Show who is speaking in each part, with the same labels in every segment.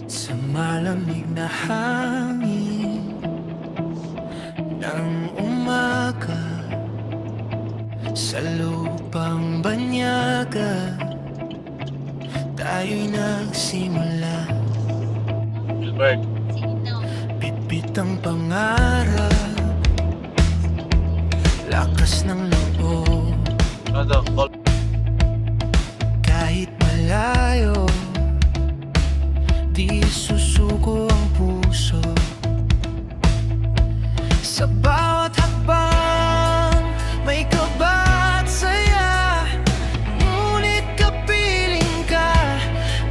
Speaker 1: Sa malamig na hangin ng umaga, sa lupang banyaga, tayo'y nagsimula.
Speaker 2: Gilbert.
Speaker 1: Bitbit ang pangarap, lakas ng loob. Kahit malayo, di susuko ang puso. Sa bawat hakbang, may kaba at saya. Ngunit kapiling ka,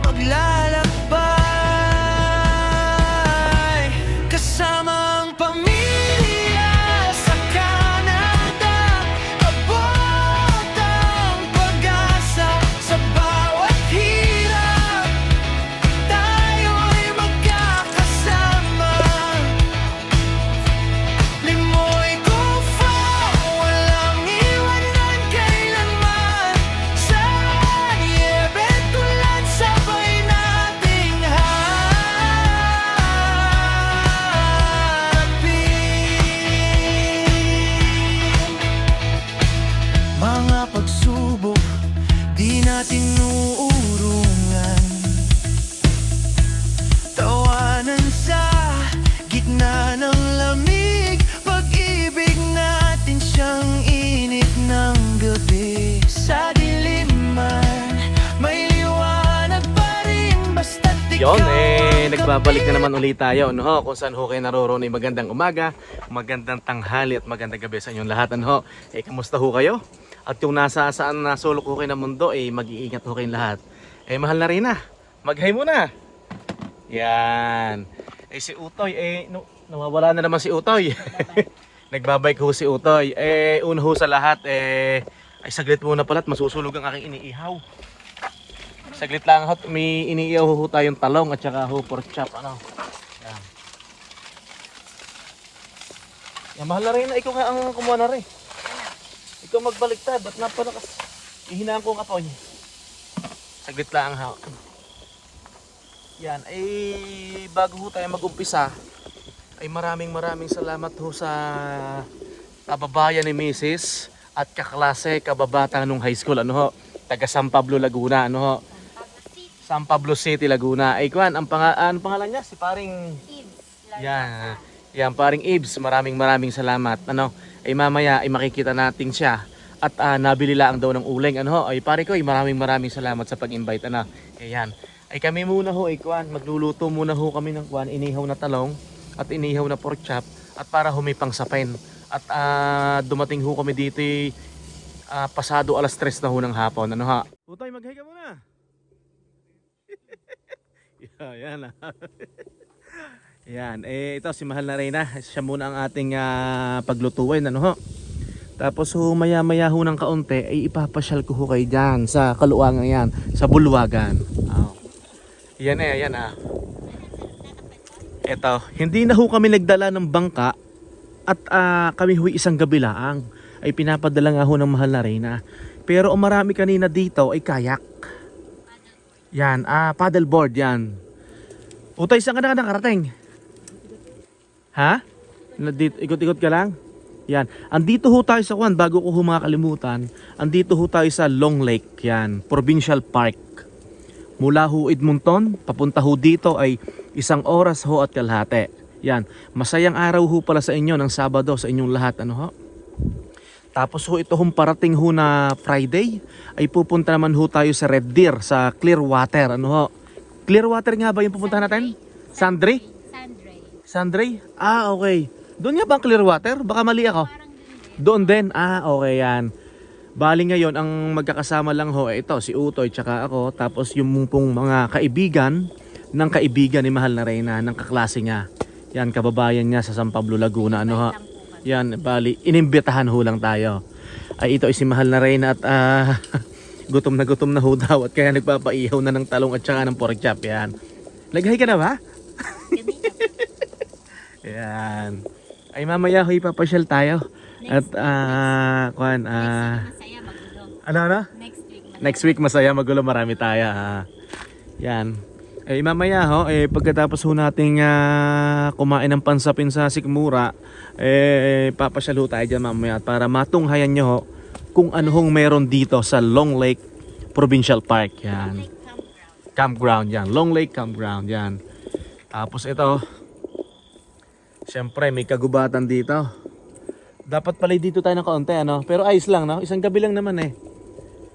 Speaker 1: maglalakbay. Kasama ang pamilya sa Canada, abot ang pag-asa. Sa bawat hirap, tayo'y magkakasama. Limoy Kufa, walang iwanan kailanman. Sa niebe tulad sabay nating harapin. Mga pagsubok, di natin uurungan. Tawanan sa gitna ng lamig, pag-ibig natin siyang init ng gabi. Sa dilim man, may liwanag pa rin, basta't ikaw
Speaker 2: Yon,
Speaker 1: ang
Speaker 2: nagbabalik na
Speaker 1: kapiling.
Speaker 2: naman ulit tayo, ano ho, kung saan ho kayo naroroon. Magandang umaga, magandang tanghali at magandang gabi sa inyong lahat, ano ho. Kamusta ho kayo? At yung nasa saan nasulok ho kayo ng mundo, mag-iingat ho kayong lahat. Mahal na rin na, mag-hi muna. Yan. Si Utoy, nawawala na naman si Utoy. Nagbabike ho si Utoy. Una ho sa lahat, ay saglit muna pala at masusulog ang aking iniihaw. Saglit lang ho, may iniihaw ho tayong talong at saka ho pork chop, ano. Yan. Yan, mahal na rin na, ikaw nga ang kumuha na rin. Ikaw magbaliktad, ba't napalakas? Ihinaan ko ang apoy. Saglit lang ha. Yan, bago ho tayo mag-umpisa, ay maraming salamat ho sa kababayan ni Mrs. at kaklase, kababata nung high school, ano ho, taga San Pablo, Laguna, ano ho. San Pablo City, Laguna. Kwan, ang pangalan niya? Si paring yan, yan, paring Ibs, maraming salamat, ano. Mamaya ay makikita natin siya at nabili lang daw ng uling, ano ho. Pare ko, maraming salamat sa pag-invite, ano. Yan. Kami muna ho, kwan, magluluto muna ho kami ng kwan, inihaw na talong at inihaw na pork chop at para humipang sapin. At dumating ho kami dito pasado alas 3 na ho ng hapon, ano ha. Utay, mag-hi ka muna. Yan. Yan, ito si Mahal na Reyna, siya muna ang ating paglutuin, ano ho. Tapos ho, maya ho ng kaunti ay ipapasyal ko ho kayo dyan sa kaluwangan yan, sa Bulwagan. Yan yan Ito, hindi na ho kami nagdala ng bangka at kami ho isang gabi lang ay pinapadala nga ho ng Mahal na Reyna. Pero ang marami kanina dito ay kayak. Yan, paddleboard yan. Utay, saan ka na nakarating? Ha? Ikot-ikot ka lang? Yan. Andito ho tayo sa kwan, bago ko ho makakalimutan. Andito ho tayo sa Long Lake, yan, Provincial Park. Mula ho Edmonton, papunta ho dito ay 1 oras ho at kalahati. Yan. Masayang araw ho pala sa inyo ng Sabado sa inyong lahat, ano ho. Tapos ho ito hong parating ho na Friday ay pupunta naman ho tayo sa Red Deer, sa Clearwater, ano ho. Clearwater nga ba yung pupunta natin? Sandre? Sandre? Okay. Doon nga ba ang Clearwater? Baka mali ako. Doon din? Okay yan. Bali ngayon, ang magkakasama lang ho, ito, si Utoy, tsaka ako. Tapos yung pong mga kaibigan ng kaibigan ni Mahal na Reyna, ng kaklase niya. Yan, kababayan niya sa San Pablo, Laguna. Ano ho? Yan, bali, inimbitahan ho lang tayo. Ito ay si Mahal na Reyna at gutom na ho daw at kaya nagpapaihaw na ng talong at saka ng pork chop. Yan. Nag-hi ka na ba? Yan. Ay mamaya ho ipapasyal tayo. At
Speaker 3: Masaya magulo.
Speaker 2: ano?
Speaker 3: Next week.
Speaker 2: Next week masaya magulo, marami tayo. Yan. Eh mamaya ho, pagkatapos ho nating kumain ng pansapin sa Sikmura, papasyal ho tayo dyan mamaya para matunghayan nyo ho kung ano hong meron dito sa Long Lake Provincial Park. Yan. Campground yan. Long Lake Campground yan. Tapos ito, syempre may kagubatan dito. Dapat pala dito tayo ng kaunti ano, pero ayos lang no, isang gabi lang naman eh.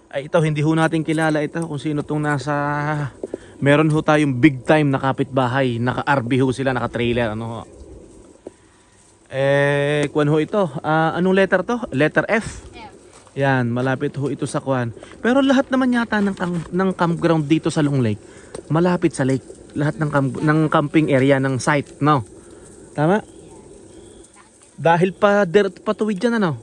Speaker 2: Ay ito, hindi ho natin kilala ito kung sino tong nasa. Meron ho tayong big time na kapitbahay, naka-RV ho sila, naka-trailer ano ho. Kuwan ho ito, anong letter to? Letter F? Yan, malapit ho ito sa kuwan. Pero lahat naman yata ng campground dito sa Long Lake, malapit sa lake. Lahat ng camping area, ng site, no? Tama? Dahil patuwid dyan ano?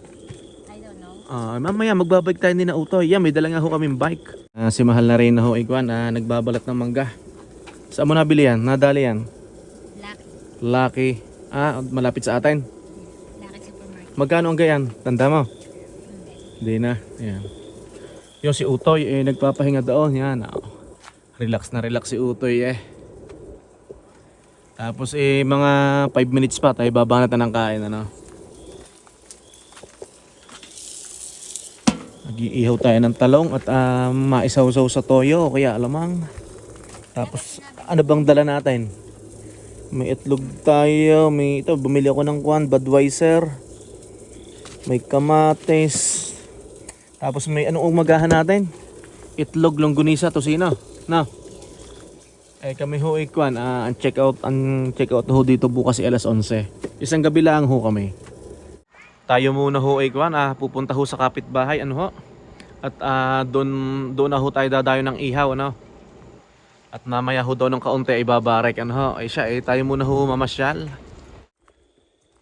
Speaker 3: I don't know.
Speaker 2: Mamaya magbabike tayo ni na Utoy. Yan, may dala nga ho kaming bike. Si Mahal na rin na ho, Iguan, nagbabalat ng mangga. Saan mo nabili yan? Nadali yan?
Speaker 3: Lucky.
Speaker 2: Lucky. Malapit sa atin.
Speaker 3: Lucky supermarket.
Speaker 2: Magkano ang gayan? Tanda mo? Hindi na. Yan. Yung si Utoy, nagpapahinga doon. Yan. Relax na relax si Utoy Tapos mga 5 minutes pa tayo babanatan ng kain ano. Nag-iihaw tayo ng talong at maisaw-saw sa toyo o kaya alamang. Tapos ano bang dala natin? May itlog tayo, may ito bumili ako ng Budweiser. May kamatis. Tapos may anong umagahan natin? Itlog, longganisa, tosino. No. Kami ho ang check out ho dito bukas alas 11. Isang gabi lang ho kami. Tayo muna ho pupunta ho sa kapitbahay ano ho. At doon na ho tayo dadayo ng ihaw ano. At mamaya ho daw ng kaunti ay babarek ano ho. Tayo muna ho mamasyal.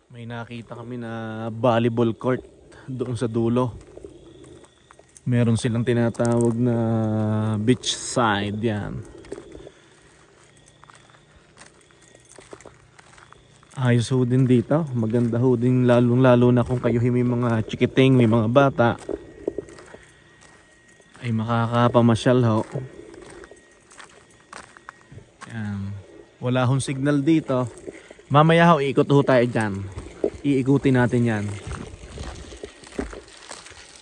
Speaker 2: May nakita kami na volleyball court doon sa dulo. Meron silang tinatawag na beach side yan. Ayos ho din dito. Maganda ho din lalo na kung kayo may mga chikiting, may mga bata. Ay makakapamasyal ho. Yan. Wala hong signal dito. Mamaya ho, ikot ho tayo dyan. Iikutin natin yan.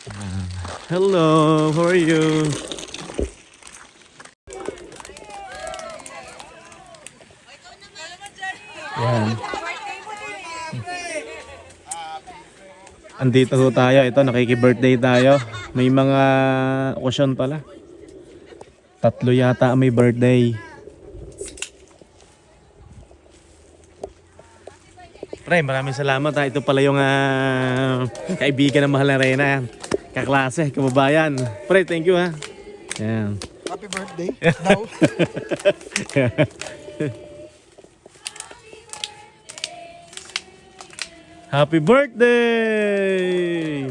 Speaker 2: Yan. Hello, how are you? Yan. Andito ho tayo, ito nakiki-birthday tayo. May mga okasyon pala. 3 yata may birthday. Pre, maraming salamat ha. Ito pala yung kaibigan ng Mahal na Reyna. Kaklase, kababayan. Pre, thank you ha. Yan.
Speaker 4: Happy birthday daw.
Speaker 2: Happy birthday!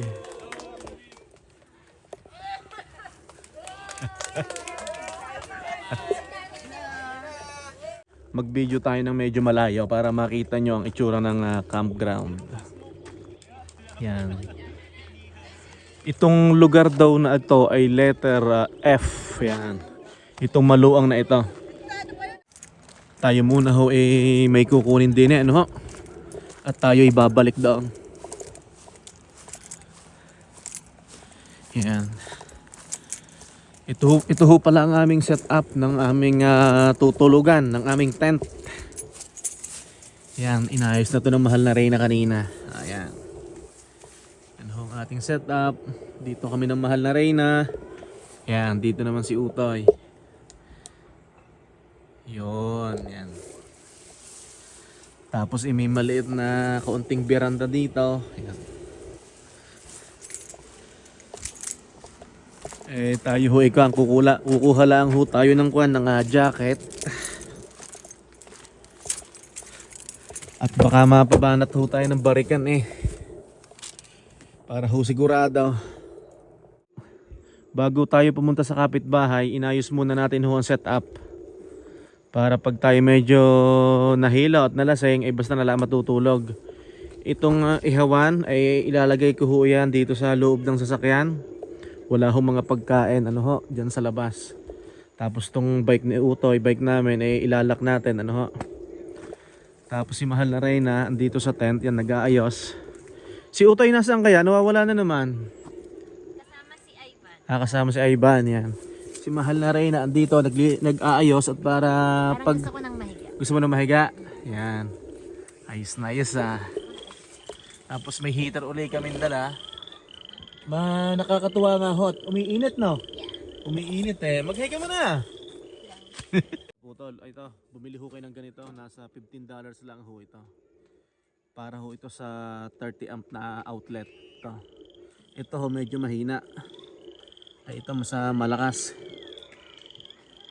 Speaker 2: Mag-video tayo ng medyo malayo para makita nyo ang itsura ng campground. Yan. Itong lugar daw na ito ay letter F. Yan. Itong maluang na ito. Tayo muna ho may kukunin din ano ho. At tayo ibabalik doon. Yan. Ito ho pala ang aming setup ng aming tutulugan, ng aming tent. Yan, inayos na to ng Mahal na Reyna kanina. Ayan. Yan ho ang ating setup. Dito kami ng Mahal na Reyna. Yan, dito naman si Utoy. Yun, yan. Tapos may maliit na kaunting beranda dito. Ayan. Tayo ho kukuha lang ho tayo ng jacket. At baka mapabanat ho tayo ng barikan para ho sigurado. Bago tayo pumunta sa kapitbahay, inayos muna natin ho ang setup. Para pag tayo medyo nahilo at nalasing, ay basta nalang matutulog. Itong ihawan ay ilalagay ko ho yan dito sa loob ng sasakyan. Wala ho mga pagkain dyan sa labas. Tapos tong bike ni Utoy, bike namin, ilalak natin, ano ho. Tapos si Mahal na Reyna, andito sa tent, yan, nag-aayos. Si Utoy nasaan kaya? Nawawala na naman.
Speaker 3: Kasama si Ivan.
Speaker 2: Kasama si Ivan, yan. Si Mahal na Reyna, andito, nag-aayos at para
Speaker 3: Parang gusto ko nang mahiga.
Speaker 2: gusto mo na mahiga? Yan. Ayos na ayos Tapos may heater uli kaming dala. Nakakatuwa nga hot. Umiinit no? Umiinit Maghiga mo na. Putol, ito. Bumili ho kayo ng ganito. Nasa $15 lang ho ito. Para ho ito sa 30 amp na outlet. Ito ho medyo mahina. Ito mas malakas.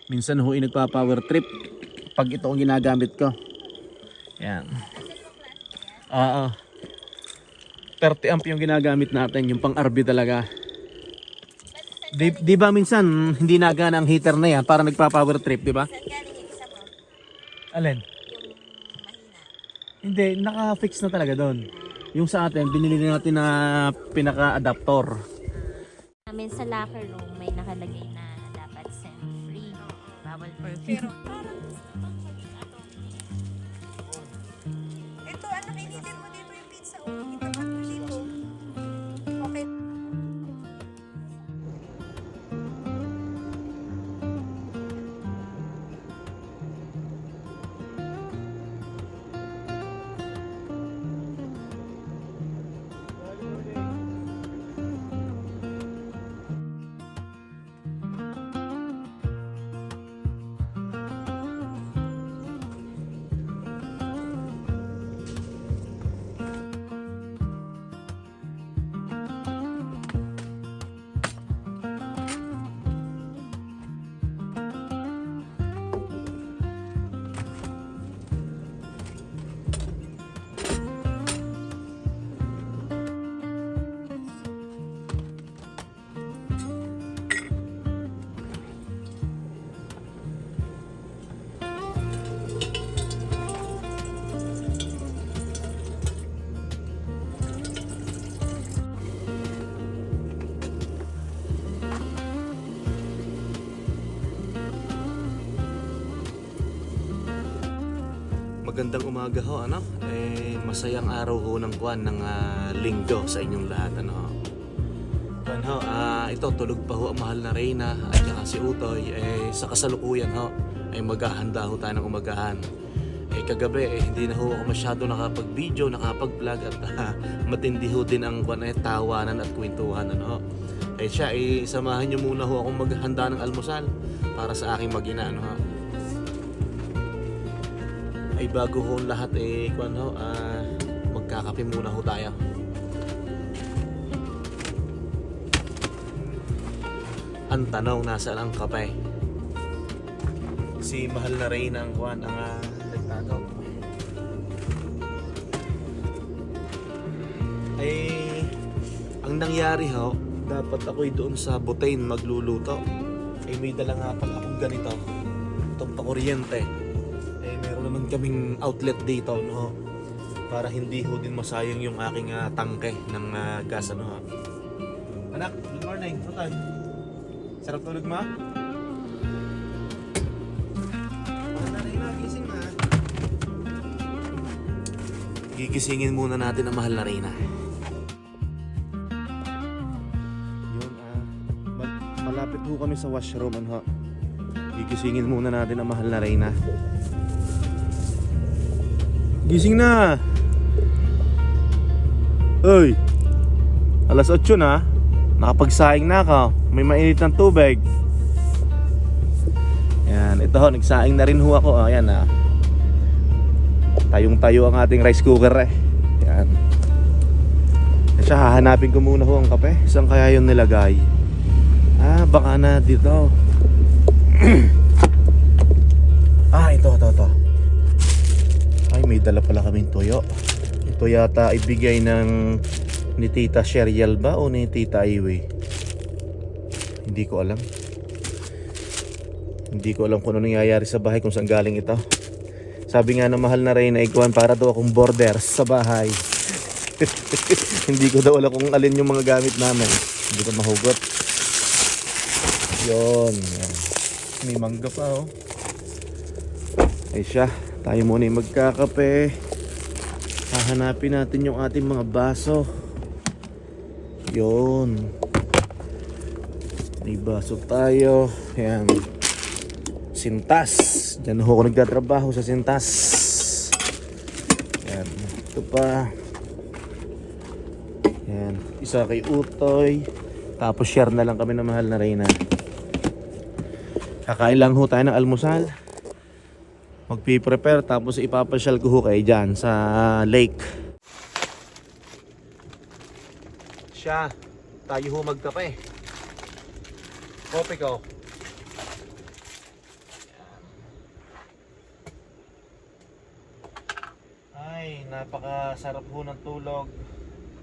Speaker 2: Minsan ho nagpa-power trip pag ito ang ginagamit ko. Yan. Oo. 30 amp yung ginagamit natin, yung pang RB talaga. Di ba minsan hindi nagana ang heater na yan para nagpa-power trip, di ba?
Speaker 3: Saan galing yung isa mo?
Speaker 2: Alin?
Speaker 3: Yung mahina.
Speaker 2: Hindi, naka-fix na talaga doon. Yung sa atin, binili natin na pinaka-adaptor.
Speaker 3: Namin sa locker room may nakalagay na dapat scent free. Bawal perfume.
Speaker 4: Ito, anak, initin mo dito yung pizza. Ito, anak, dito. Okay.
Speaker 2: Magandang umaga ho, ano? Masayang araw ho ng buwan ng linggo sa inyong lahat, ano? Buwan ho, ito tulog pa ho ang Mahal na Reyna at saka si Utoy. Sa kasalukuyan ho, ay maghahanda ho tayo ng umagahan. Kagabi, hindi na ho ako masyado nakapag-video, nakapag-vlog at matindi ho din ang tawanan at kwentuhan, ano? Siya, samahan nyo muna ho akong maghahanda ng almusal para sa aking mag-ina, ano ho? Ay bago ho lahat magkakape muna ho tayo. Ang tanong, nasaan ang kape? Si Mahal na Reyna ang nagtato. Ang nangyari ho, dapat ako'y doon sa Butayn magluluto. May dala nga pala akong ganito, itong pakuryente. Meron naman kaming outlet dito, no? Para hindi ho din masayang yung aking tangke ng gas, ano ho. Anak, good morning. Utay. Sarap tulog mo? Gising na. Gigisingin muna natin ang Mahal na Reyna. Yun, malapit ho kami sa washroom, ano ho. Gigisingin muna natin ang Mahal na Reyna. Gising na. Uy, alas 8 na. Nakapagsaing na ako. May mainit ng tubig. Yan, ito ho, nagsaing na rin ho ako. Ayan tayong tayo ang ating rice cooker Yan. Siya, hahanapin ko muna ho ang kape. Saan kaya yun nilagay? Baka na dito. Ito. Ay, may dala pala kaming tuyo. Ito yata ibigay ng ni Tita Sherial ba o ni Tita Iwi? Hindi ko alam. Hindi ko alam kung ano nangyayari sa bahay, kung saan galing ito. Sabi nga ng Mahal na Reyna, ikuan para daw akong border sa bahay. Hindi ko daw alam kung alin yung mga gamit namin. Hindi ko mahugot. Yun. May mangga pa oh. Ay siya, tayo muna yung magkakape. Hahanapin natin yung ating mga baso. Yun. May baso tayo. Ayan. Sintas. Diyan ako nagtatrabaho sa Sintas. Ayan. Ito pa. Ayan. Isa kay Utoy. Tapos share na lang kami ng mahal na Reyna. Kakain lang ho tayo ng almusal. Magpiprepare tapos ipapasyal ko ho kayo dyan sa lake. Siya, tayo ho magkape. Kopi ko. Ay, napakasarap ho ng tulog.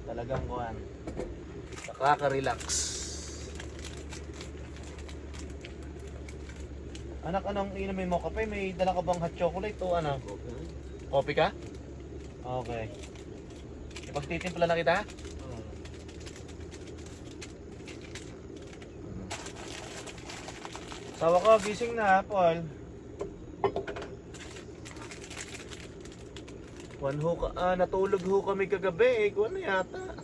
Speaker 2: Talagang kuhan. Nakaka-relax. Anak, anong inumin mo kape? May dala ka bang hot chocolate o ano? Kopi ka? Okay. Ipagtitimpla na kita? Sawa ko, gising na, Paul. Natulog ho kami kagabi. Kuwan na yata.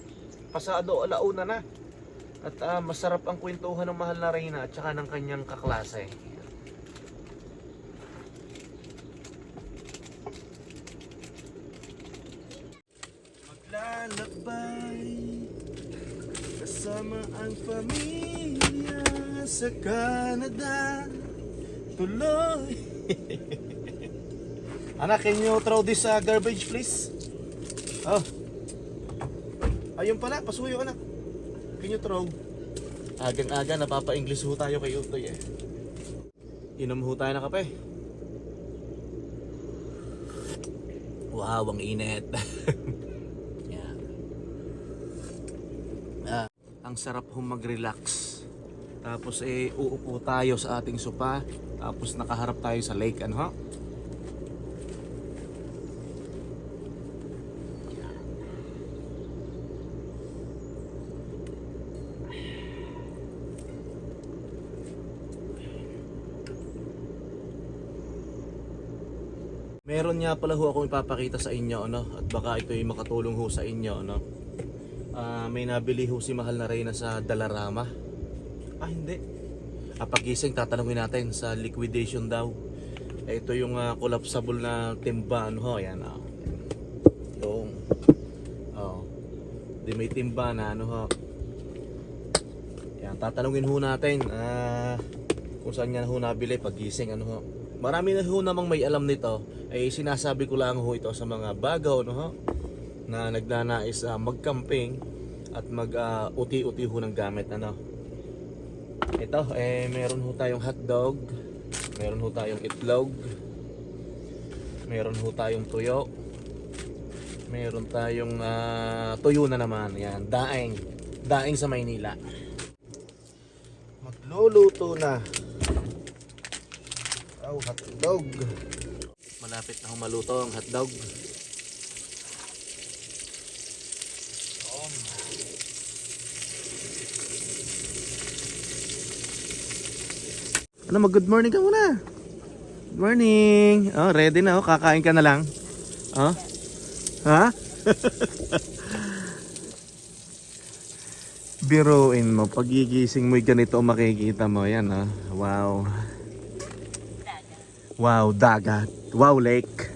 Speaker 2: Pasado alauna na. At masarap ang kwentuhan ng mahal na Reyna at saka ng kanyang kaklase. Maglalakbay kasama ang pamilya sa Canada. Tuloy. Anak, can you throw this garbage please? Oh. Ayun pala, pasuyo anak. Can you throw? Agan-aga, napapa-English ho tayo kay Utoy eh. Inom ho tayo na kape. Wow, ang init. Yan. Ang sarap ho mag-relax. Tapos uupo tayo sa ating sopa. Tapos nakaharap tayo sa lake, ano ha? Meron nga pala ho akong ipapakita sa inyo, ano? At baka ito ay makatulong ho sa inyo, ano? May nabili ho si mahal na Reyna sa Dalarama. Hindi. Pagising tatanungin natin sa liquidation daw. Ito yung collapsible na timba, ano ho? Yan, oh. Yung, oh. Di may timba na, ano ho? Yan, tatanungin ho natin kung saan niya ho nabili pagising, ano ho? Marami na ho namang may alam nito. Sinasabi ko lang ho ito sa mga bagaw, no ho, na nagnanais mag-camping at mag-uti-uti ho ng gamit, ano. Ito, meron ho tayong hotdog, meron ho tayong itlog, meron ho tayong tuyo, meron tayong tuyo na naman, yan, daing sa Maynila. Magluluto na. Oh, hotdog. Malapit na maluto ang hotdog. Ano, mag-good morning ka muna. Good morning. Oh, ready na oh, kakain ka na lang. Oh? Ha? Biruin mo, pagigising mo'y ganito makikita mo. Yan oh. Wow. Wow, dagat. Wow, lake.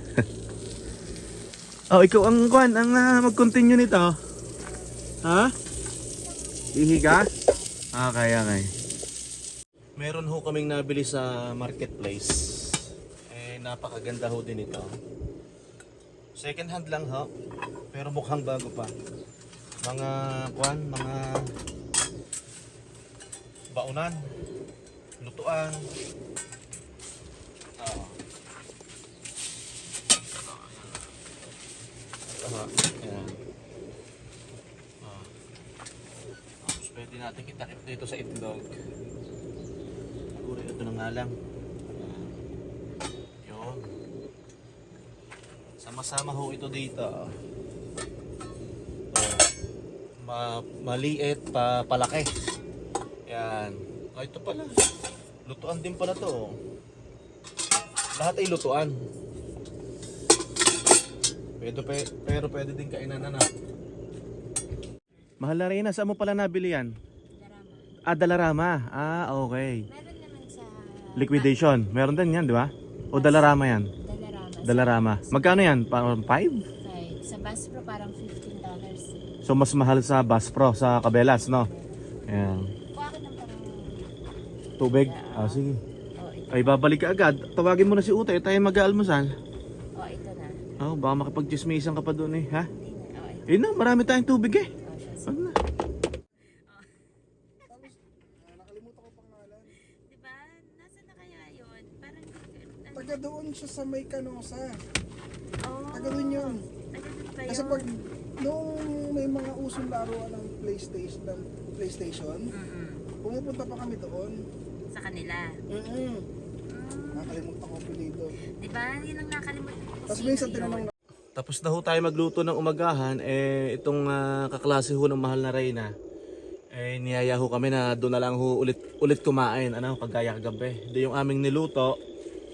Speaker 2: Oh, ikaw ang mag-continue nito. Ha? Ihiga? Okay. Meron ho kaming nabili sa marketplace. Napakaganda ho din ito. Second hand lang ho. Pero mukhang bago pa. Mga baunan, lutuan. Ayan. Tapos pwede natin kita-kit dito sa itlog. Siguro ito na nga lang. Yun. Sama-sama ho ito dito. Maliit pa palaki. Yan. Ito pala. Lutuan din pala to. Oh. Lahat ay lutuan. Pero pwede din kainan na. Mahal na rin, saan mo pala nabili yan?
Speaker 3: Darama.
Speaker 2: Ah, Dalarama. Ah, okay.
Speaker 3: Meron naman sa
Speaker 2: Liquidation. Meron din yan, di ba? O Dalarama yan?
Speaker 3: Dalarama.
Speaker 2: Dalarama. Magkano yan? Parang 5?
Speaker 3: Sa Bass Pro parang $15.
Speaker 2: So mas mahal sa Bass Pro sa Cabelas, no? Ayan.
Speaker 3: Kuha ka ng parang...
Speaker 2: Tubig? Ah, sige.
Speaker 3: Oh, ito.
Speaker 2: Ay, babalik ka agad. Tawagin mo na si Utay, tayo mag-aalmusal.
Speaker 3: Oh, ito na.
Speaker 2: Oh, baka makipag-chismisan ka pa doon eh, ha?
Speaker 3: Hindi na. Oh, ito.
Speaker 2: Eh na, marami tayong tubig eh.
Speaker 3: Oh, siya.
Speaker 2: Wag na.
Speaker 3: Diba? Nasaan na kaya yun? Parang...
Speaker 4: Taga doon siya sa may Canosa.
Speaker 3: Oh,
Speaker 4: Taga doon yun.
Speaker 3: taga doon ba
Speaker 4: Kasi
Speaker 3: yun?
Speaker 4: pag noong may mga usong laruan ng PlayStation, pumupunta pa kami doon.
Speaker 3: Sa kanila.
Speaker 4: Nakalimutan ko pinito.
Speaker 3: Diba? Yun ang nakalimutan ko.
Speaker 4: Tapos minsan tinanong na,
Speaker 2: Tapos na ho tayo magluto ng umagahan, eh itong kaklase ho ng mahal na Reyna, eh niyaya ho kami na doon na lang ho ulit kumain, ano, kagaya kagabi. Di yung aming niluto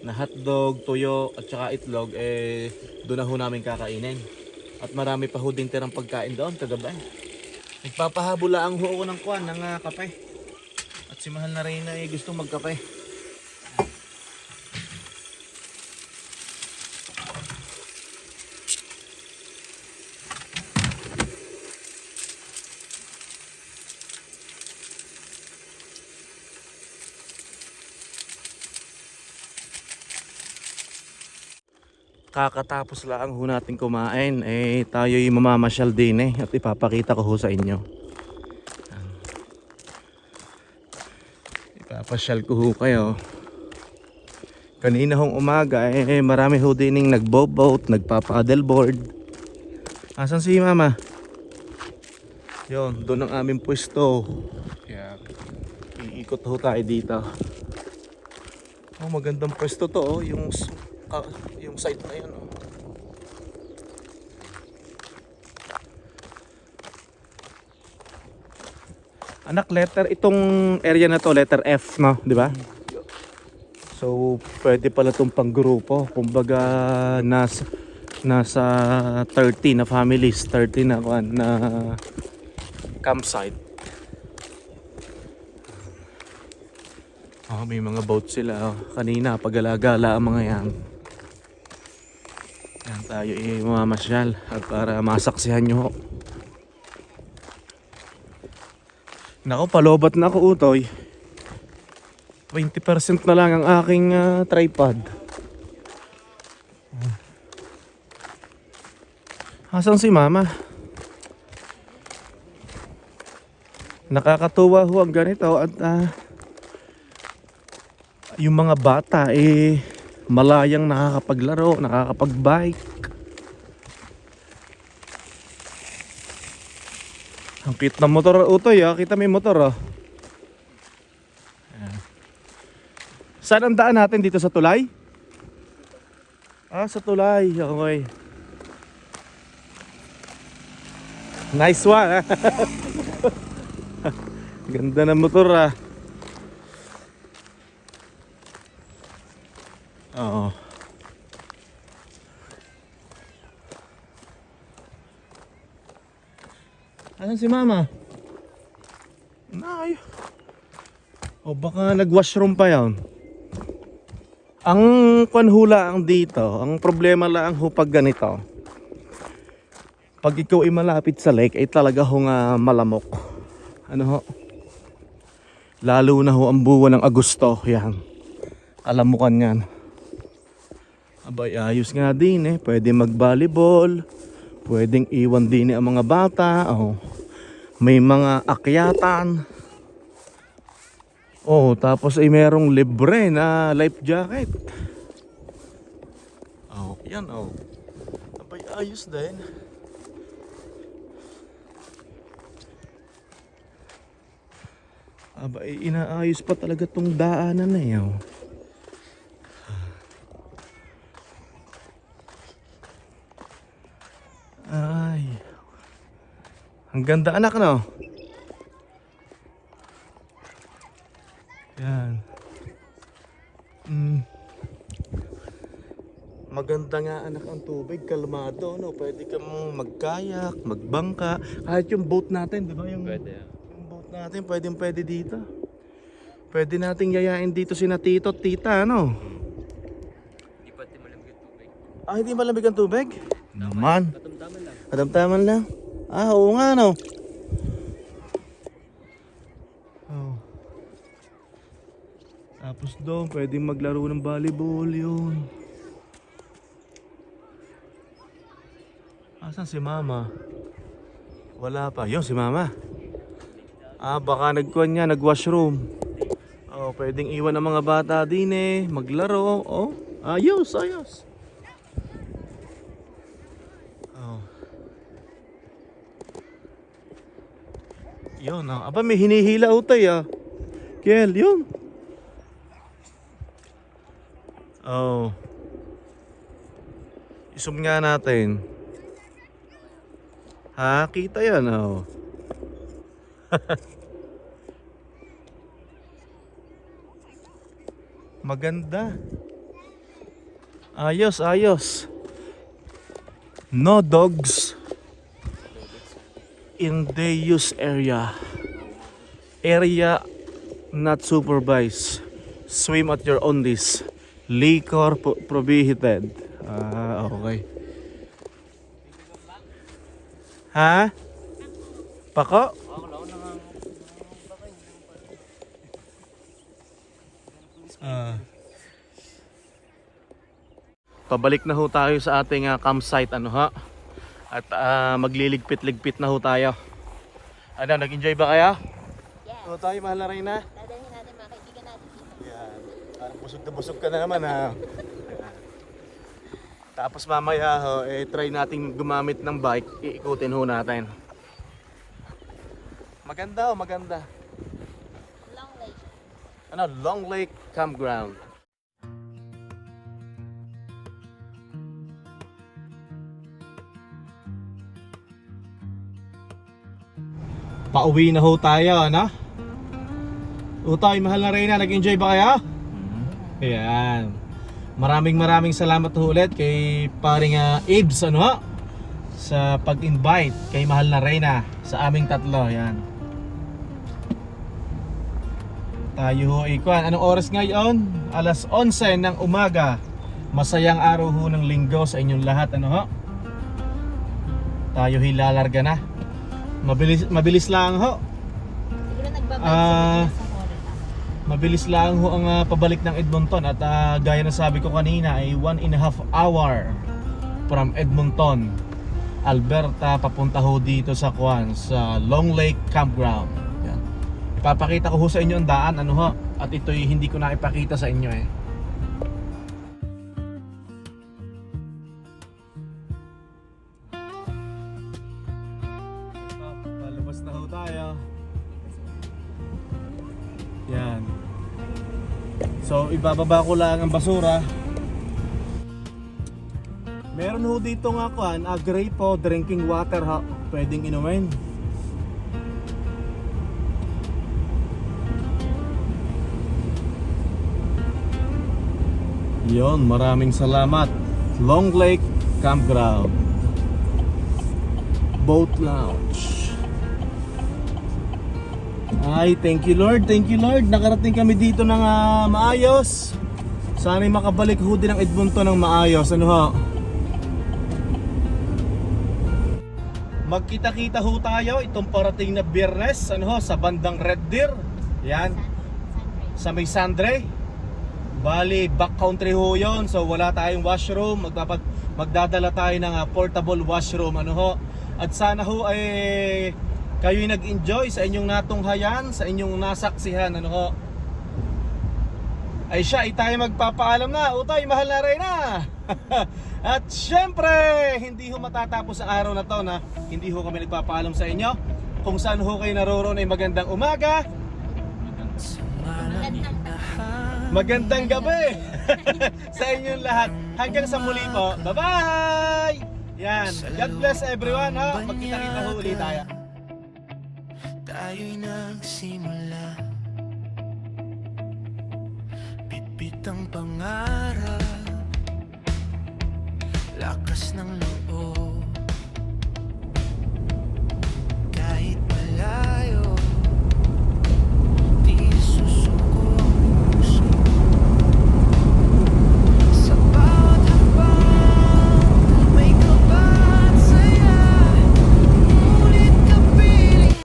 Speaker 2: na hotdog, tuyo at saka itlog, eh doon na ho namin kakainin. At marami pa ho din tirang pagkain doon kagabi. Nagpapahabula ang ho ako ng kuwan, ng kape. At si mahal na Reyna eh gusto magkape. Kakatapos lang ho natin kumain, eh tayo'y mamamasyal din eh at ipapakita ko ho sa inyo. Ipapasyal ko ho kayo. Kanina hong umaga eh marami ho dining nagbo-boat, nagpa-paddleboard. Asan si mama? Yun, doon ang aming pwesto. Kaya iikot ho tayo dito. Oh, magandang pwesto to oh, yung site na yun oh. Anak, letter itong area na to, letter F, no, di ba? So pwede pala itong panggrupo. Kumbaga nasa 30 na families, 30 na campsite. Oh, may mga boat sila oh. Kanina pag-alagala ang mga yan. Yan tayo mamasyal at para masaksihan nyo. Nako, palobat na ako Utoy. 20% na lang ang aking tripod. Asan si mama? Nakakatuwa ho ang ganito at yung mga bata eh malayang nakakapaglaro, nakakapagbike. Ang cute ng motor Utoy ah, kita may motor ah. Saan ang daan natin dito sa tulay? Ah, sa tulay, okay. Nice one ah. Ganda ng motor ah. Oo. Asan si mama? Nay. O baka nag-washroom pa yan. Ang kwanhula ang dito, ang problema lang ho pag ganito. Pag ikaw ay malapit sa lake ay talaga ho nga malamok. Ano ho? Lalo na ho ang buwan ng Agosto, yan. Kalamukan yan. Abay, ayos nga din eh. Pwede mag-volleyball. Pwedeng iwan din ang mga bata. Oh. May mga akyatan. Oh, tapos ay merong libre na life jacket. Oh, yan oh. Abay, ayos din. Abay, inaayos pa talaga tong daanan na yun. Ay. Ang ganda anak no? Yan. Maganda nga anak ang tubig, kalmado, no? Pwede ka mong magkayak, magbangka. Kahit yung boat natin, di ba?
Speaker 5: Pwede.
Speaker 2: Yung boat natin, pwede dito. Pwede nating yayain dito sina tito at tita, ano?
Speaker 5: Hindi pati malamig yung tubig.
Speaker 2: Ah, hindi malamig ang tubig? Naman.
Speaker 5: Katamtaman lang.
Speaker 2: Kadamtaman lang. Ah, oo nga, no? Oh. Tapos doon, pwedeng maglaro ng volleyball yun. Asan si mama? Wala pa. Yun, si mama. Ah, baka nagkuhan niya, nag-washroom. Oh, pwedeng iwan ng mga bata din eh. Maglaro. Oh, ayos, ayos. Oh. Yun, ah. Aba, may hinihila utay ah. Kel, yun. Oh. Isum nga natin. Ha, kita yan oh. Maganda. Ayos, ayos. No dogs in the use area. Area not supervised. Swim at your own risk. Liquor prohibited. Ah, okay. Ha? Pako? Pabalik na ho tayo sa ating campsite ano ha. At magliligpit-ligpit na ho tayo. Ano, nag-enjoy ba kayo?
Speaker 3: Yeah.
Speaker 2: O tayo, mahal na Reyna.
Speaker 3: Dadalhin natin mga kaibigan natin dito.
Speaker 2: Yan. Parang busog na busog ka na naman ha. Tapos mamaya ho, try nating gumamit ng bike, iikutin ho natin. Maganda ho, maganda.
Speaker 3: Long Lake.
Speaker 2: Ano, Long Lake Campground. Pauwi na ho tayo, ano? Utay, mahal na Reyna, nag-enjoy ba kayo? Ayan. Maraming salamat ho ulit kay paring Ibs ano ha? Sa pag-invite kay mahal na Reyna sa aming tatlo. Yan. Tayo ho ikuan. Anong oras ngayon? Alas 11 ng umaga. Masayang araw ho ng linggo sa inyong lahat ano ho? Tayo hilalarga na. Mabilis lang ho.
Speaker 3: Siguro nagbabalik sa Florida.
Speaker 2: Mabilis lang ho ang pabalik ng Edmonton at gaya na sabi ko kanina ay 1.5 hour from Edmonton, Alberta papunta ho dito sa sa Long Lake Campground. Yan. Ipapakita ko ho sa inyo ang daan ano ho at ito'y hindi ko na ipakita sa inyo eh. Palabas na ho tayo. Yan. So ibababa ko lang ang basura. Meron ho dito nga kuan, grape po, drinking water ha, pwedeng inumin. Yon, maraming salamat. Long Lake Campground. Boat Lounge. Ay, thank you Lord, nakarating kami dito ng maayos. Sana'y makabalik ho din ang Edmonton ng maayos, ano ho? Magkita-kita ho tayo itong parating na Biyernes, ano ho, sa bandang Red Deer. Yan, sa may Sandre. Bali, backcountry ho yun, so wala tayong washroom. Magdadala tayo ng portable washroom, ano ho. At sana ho ay kayo'y nag-enjoy sa inyong natunghayan, sa inyong nasaksihan, ano ho. Ay siya, tayo magpapaalam na. Utay, mahal na Reyna. At syempre, hindi ho matatapos ang araw na to na hindi ho kami nagpapaalam sa inyo. Kung saan ho kayo naroon ay magandang umaga, magandang gabi sa inyong lahat. Hanggang sa muli po. Bye-bye! Yan. God bless everyone ha. Magkita-kita ho ulit tayo.
Speaker 1: Tayo'y nagsimula. Bitbit kitang pangarap, lakas ng loob.